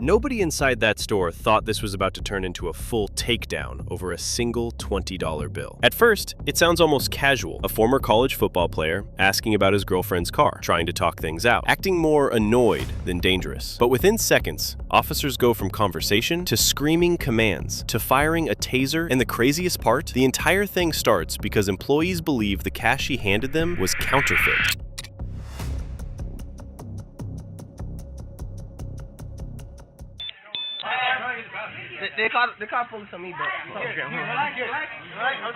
Nobody inside that store thought this was about to turn into a full takedown over a single $20 bill. At first, it sounds almost casual. A former college football player asking about his girlfriend's car, trying to talk things out, acting more annoyed than dangerous. But within seconds, officers go from conversation to screaming commands to firing a taser, and the craziest part, the entire thing starts because employees believe the cash he handed them was counterfeit. They call police on me, but I'm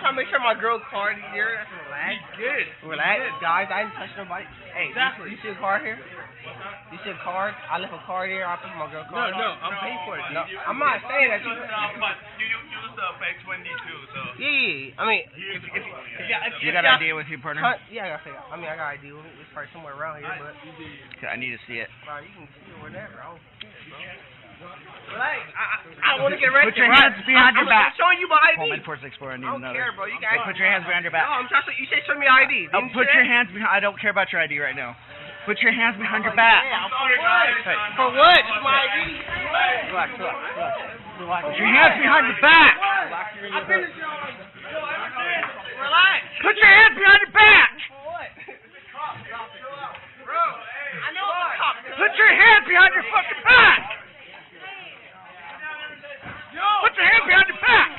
trying to make sure my girl's car is here. That's relax. Good. Relax, guys. I didn't touch nobody. Hey, exactly. You see a car here? You see a car? I left a car here. I put my girl's car. No, I'm paying for it. No, I'm not saying that. But you use the X22, so. Yeah. I mean, if you got ID with you, partner? Yeah, I got ID with me. It's probably somewhere around here, but. I need to see it. Bro, you can see it whenever. I don't care, bro. Relax. I want to get arrested. Put your hands behind your back. I'm showing you my ID. Pullman 464. I need I don't another. care, bro. You guys. Put your hands behind your back. No, I'm trying to. You said show me ID. Put your hands behind. I don't care about your ID right now. Put your hands behind your back. Yeah, for what? My ID. Relax. Put your hands behind your back. Relax. Put your hands behind your back. Bro, I know the cop. Put your hands behind your fucking back. Put your hands behind your back.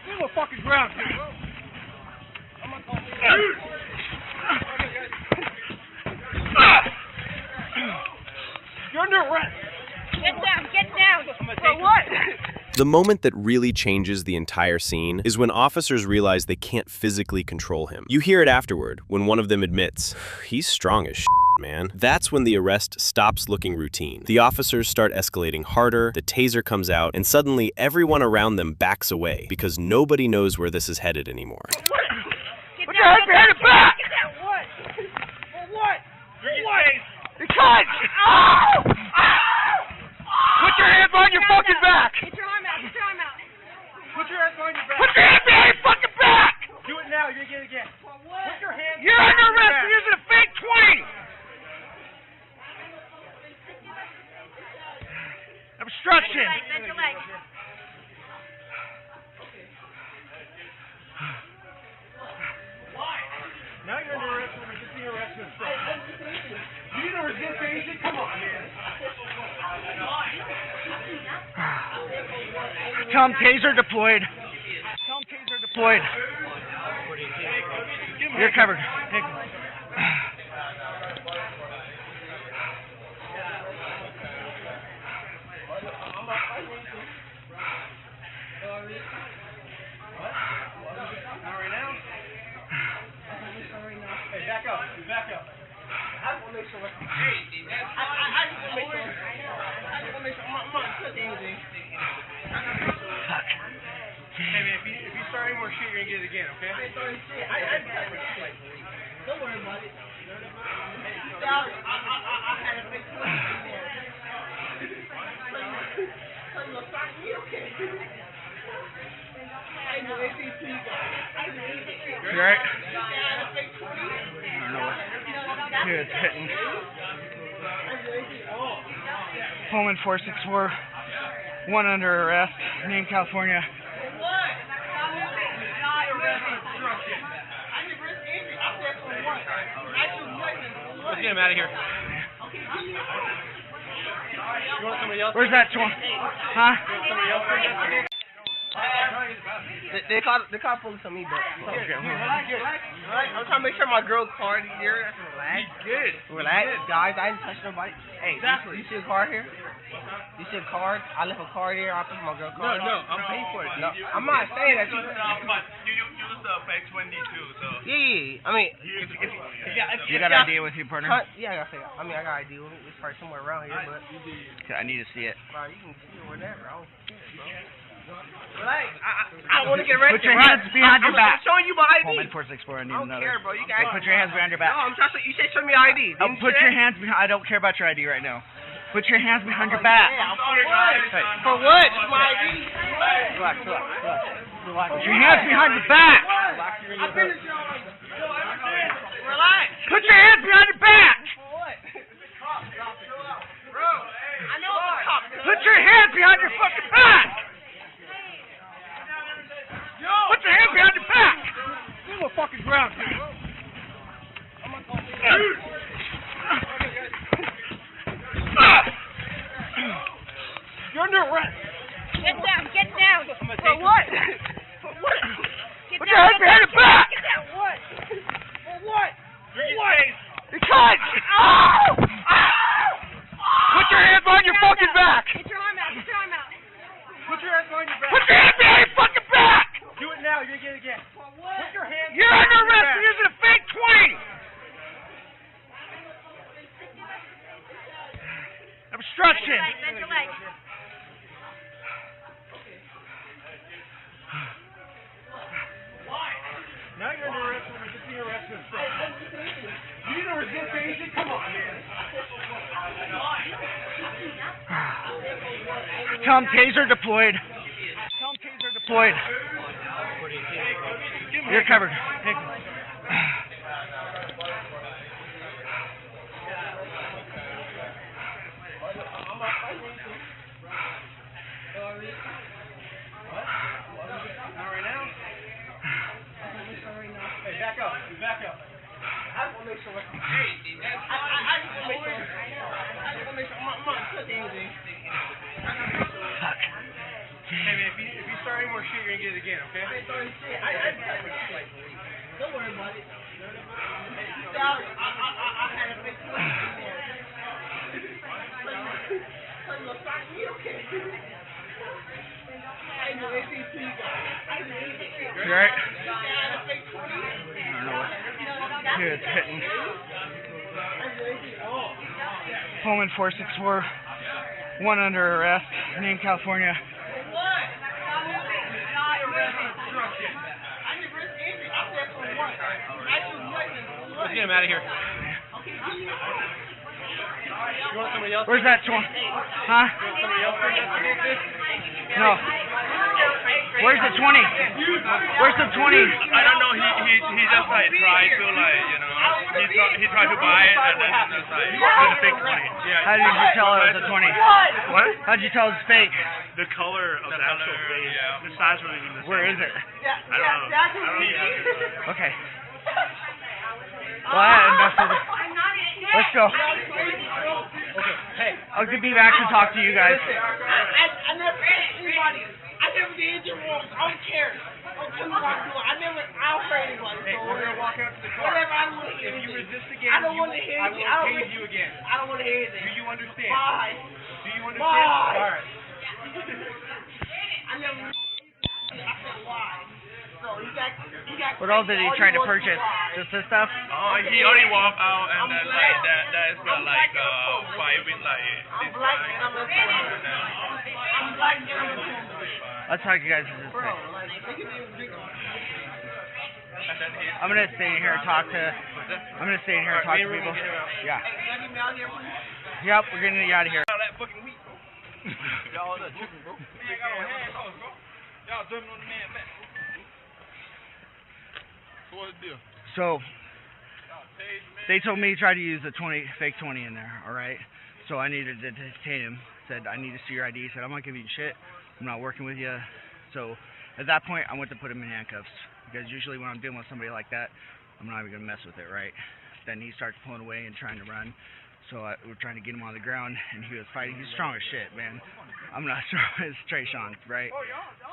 Get on the fucking ground, dude. You're under arrest. Get down. For what? The moment that really changes the entire scene is when officers realize they can't physically control him. You hear it afterward, when one of them admits, he's strong as shit, man. That's when the arrest stops looking routine. The officers start escalating harder, the taser comes out, and suddenly everyone around them backs away because nobody knows where this is headed anymore. Put your hands behind your back! What? For what? Because! Put your hands behind your fucking back! Get your arm out. Put your hands behind your back. Put your hands behind your fucking back! Do it now. You're going to get it again. For what? Put your hands You're under arrest for using a fake 20! Obstruction! Bend your leg. Now you're under arrest for resisting arrest and obstruction. You need to resist anything? Come on, man. Tell him taser deployed. You're covered. Take him. Hey, back up. I just want to make sure. I just want to make sure. I'm not touching anything. Fuck. Hey, man, if you start any more shit, you're going to get it again, okay? Don't worry about it. I had a big You alright? I don't know what. Here, it's hitting. Pullman 464. One under arrest. Name California. Let's get him out of here. You want somebody else? Where's that one? Huh? They call police on me, but relax. I'm trying to make sure my girl's car is here. That's relax. Good. Relax, guys. I didn't touch nobody. Hey, exactly. You see a car here? You see a car? I left a car here. I put my girl's car. No, I'm paying for it. No, I'm not saying that. But you use the X22, so. Yeah. I mean, You got ID with you, partner? Yeah, I got ID with me. It's probably somewhere around here, but. I need to see it. Bro, you can see it whenever. I don't care, bro. Relax. I want to get arrested. Put your hands behind your back. I'm showing you my ID. Pullman 464. I need I don't another. care, bro. You guys. Put your hands behind your back. No, I'm trying to. You said show me ID. Put your hands behind. I don't care about your ID right now. Put your hands behind your back. Yeah, for what? My ID. Relax. Put your hands behind your back. Relax. Put your hands behind your back. Bro, I know the cop. Put your hands hands behind your fucking back! Put your hands behind your back! Get on the fucking ground, dude. You're under arrest. Get down. Get down. For what? For what? Get Put your hands behind your back! Get down. What? For what? Because! Put your hands behind your fucking back! Get your arm out. Get your arm out. Put your hands behind your back. Put your hands behind your fucking back! Do it now. You're gonna get it again. Put your hands. You're under arrest for using a fake 20! Obstruction! Bend your leg. Now you're under arrest for resisting arrest and obstruction. You need to resist anything? Come on, man. Tell him taser deployed. Tell him taser deployed. You're covered. Take him. Not right now. Hey, back up. Back up. I just want to make sure. Hey, I just want to make sure. I just want to make sure. I'm not touching anything. Fuck. Hey, man, if you start any more shit, you're gonna get it again, okay? I ain't starting shit. Don't worry about it. I had a fake one. So you gonna start me? Okay. I know ACT guys. You alright? I don't know what. Here, it's hitting. Pullman 464. One under arrest. Name California. Let's get him out of here. You want somebody else? Where's that one? Huh? Somebody else to investigate this? No. Where's the 20? Where's the 20? I don't know. He just like tried to he tried to buy it and then just like put a fake 20. Yeah. How did you tell it was a 20? What? How did you tell it's fake? The color of the actual face. Yeah. The size wasn't even the same. Where is it? I don't know. Okay. Well, I hadn't messed with it. Let's go. Okay. Hey. I'll be back to talk to you guys. I never hit anybody. I never did anything wrong. I don't care. I don't hurt anybody. Hey, we're gonna walk out to the car. Whatever, I don't want to hear If you anything. resist again, I don't want to hear I anything. will tase you again. I don't want to hear anything. Do you understand? Bye. Do you understand? Bye. All right. I never. I said why. So you got. What all did he try to purchase? Just this stuff? Oh, he already walked out and then like that is like 5 with like I'm this black like, and I'm a I'm black and I'm a Let's talk to you guys in just a bro. second. Like they can even drink. and then he I'm gonna stay in here and talk to. I'm gonna stay in here and talk to people. Yeah. Hey, can I get me out here, please? Yep. We're getting you out of here. that fucking week, bro. Y'all that chicken, bro. Man got on handcuffs, bro. Y'all jumping on the man back. So what's the deal? So they told me he tried to use a fake 20 in there. All right. So I needed to detain him. Said I need to see your ID. Said I'm not giving you shit. I'm not working with you. So at that point, I went to put him in handcuffs because usually when I'm dealing with somebody like that, I'm not even gonna mess with it, right? Then he starts pulling away and trying to run. So we're trying to get him on the ground, and he was fighting. He's strong as shit, man. I'm not strong as Trey Sean, right?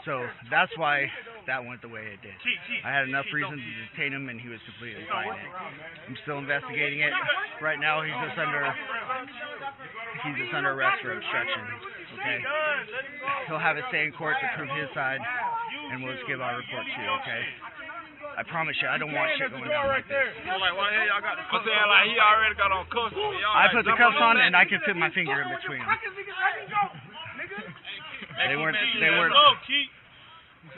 So that's why that went the way it did. I had enough reason to detain him, and he was completely fine. I'm still investigating it. Right now, he's just under arrest for obstruction. Okay. He'll have it stay in court to prove his side, and we'll just give our report to you. Okay. I promise you, I don't want shit going down like this. Like, why the hell y'all got the cuffs? I'm saying, like, he already got on cuffs. I put the cuffs on, and I can fit my finger in between them. They weren't.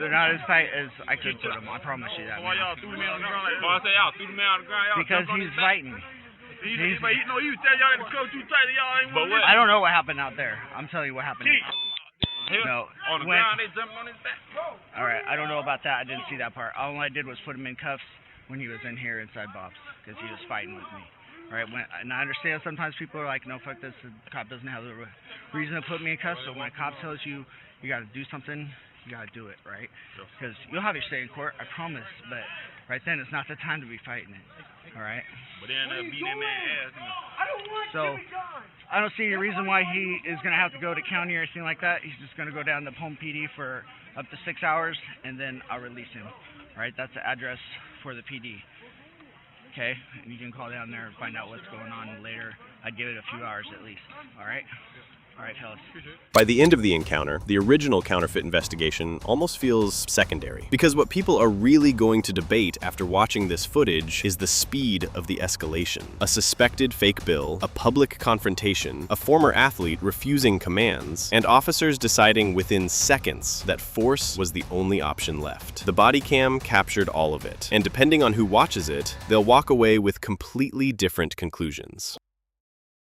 They're not as tight as I could put them. I promise you that. Why y'all threw the man on the ground like that? Why I say y'all threw the man on the ground? Y'all Because jumped on he's his back? fighting. He tell y'all in the cuffs too tight, and y'all ain't want to. I don't know what happened out there. I'm telling you what happened. No. On the ground, they jumped on his back. All right. I don't know about that. I didn't see that part. All I did was put him in cuffs when he was in here inside Bob's because he was fighting with me. right? And I understand sometimes people are like, no, fuck this, the cop doesn't have the reason to put me in cuffs, so when a cop tells you, you got to do something, you got to do it, right? Because you'll have your say in court, I promise, but right then it's not the time to be fighting it, all right? But then beating that man's ass. So I don't see any reason why he is going to have to go to county or anything like that. He's just going to go down to home PD for up to 6 hours, and then I'll release him, all right? That's the address for the PD. Okay, and you can call down there and find out what's going on later. I'd give it a few hours at least. All right, fellas. By the end of the encounter, the original counterfeit investigation almost feels secondary. Because what people are really going to debate after watching this footage is the speed of the escalation. A suspected fake bill, a public confrontation, a former athlete refusing commands, and officers deciding within seconds that force was the only option left. The body cam captured all of it, and depending on who watches it, they'll walk away with completely different conclusions.